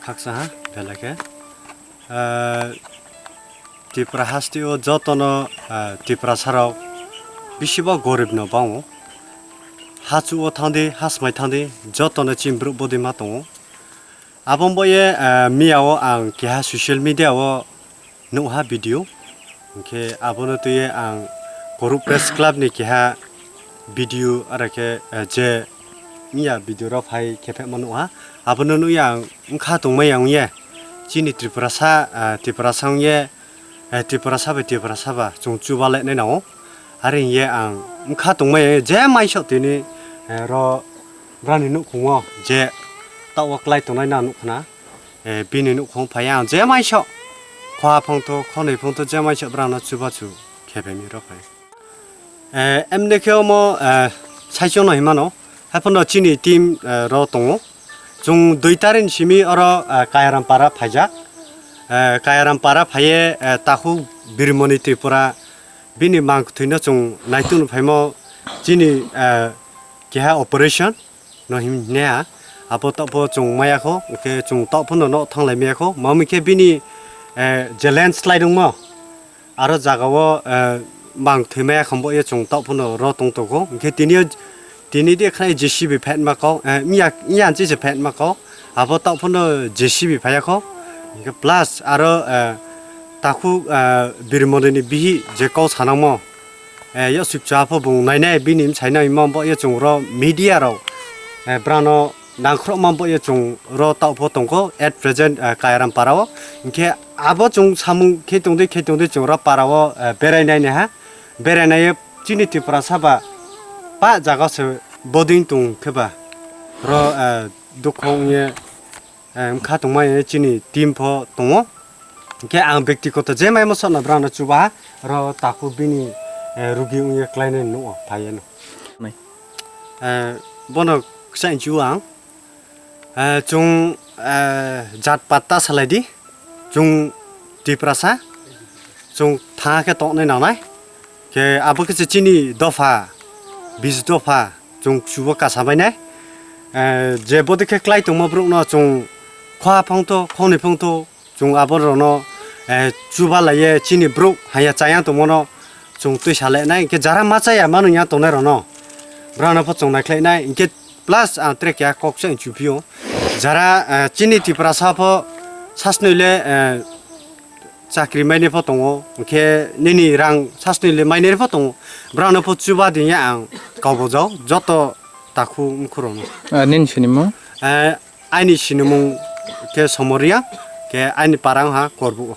각사 별라게 디프라 하스티오 저토노 디프라 사로 비시바 고립노 방오 하츠오 탄디 하스마이 탄디 저토노 침브루 보디 마토 아본보에 미야오 안 기하 소셜 미디어오 노하 비디오 게 아본노트에 안 고룹 프레스 클럽 니 기하 비디오 아라케 제 미야 비디오로 파이 케페 모노하 아본노 양 카 동메 양예 지니 트리프라사 트리프라상예 트리프라사베 트리프라사바 좀 주발레 네나오 아린 예앙 카 동메 제 마이쇼 되니 로 라니노 공어 제 따워클라이 동나이나 누구나 비니노 공 파양 제 마이쇼 과펑토 코네 펑토 제 마이쇼 브라나 주바주 케베미로 파이 엠네케오 뭐 사이쇼노 히마노 하폰노 지니 팀로 동오 중 두이타린 시미 어러 카야람 파라 파자 카야람 파라 파예 타후 비르모니 트리푸라 비니 망크 트이너 중 나이투노 파이모 지니 기하 오퍼레이션 너 힘내야 아포토포 중 마야코 이렇게 중 떡분노 노 탕레미야코 마미케 비니 제 랜드슬라이드 뭐 아로 자가워 망크 트이메야 컴보에 중 떡분노 로 동토고 이렇게 디니디 크나이 제시비 팻 마코 미야 이안 제제 팻 마코 아보 떡분노 제시비 파야코 이게 플러스 아로 타쿠 비르모니 비히 제코 사나모 여 숙자포 봉 나이네 비님 차이나 임만보 여 중으로 미디어로 브라노 난크로만보 여 중으로 따포 동고 at present 카야람 파라오 이게 아보 중 사문 케동데 중으로 파라오 베라이나이네 하 베라이나이 지니티 프라사바 바 자가서 보딩 동 그바 로 도콩예 카동마에 지니 팀포 동오 이게 안 벡티코토 제마이모서 나브라나 주바 로 타쿠 비니 rugi unye kleine no payen bono ksain juang chung jat patta saladi chung diprasa chung tha ke tok nei na nai ke abo ke chini dofa biz dofa chung chuwa ka sabai nai je bod ke klai tung mo bru no chung khwa phongto khone phongto chung abo ro no chuba la ye chini bru haya chayang to mono 좀 뜻할래 나 이게 자라 맞아야 많으냐 돈에로노 브라나 포총 나클레나 이게 플러스 아 트랙이야 꼭생 주피오 자라 지니티 프라사포 사스닐레 차크리 마이네 포통오 이게 니니랑 사스닐레 마이네 포통 브라나 포츠바디냐 안 가보죠 저도 다쿠 크로노 닌 시니모 아니 시니모 게 소모리야 게 아니 파랑하 거부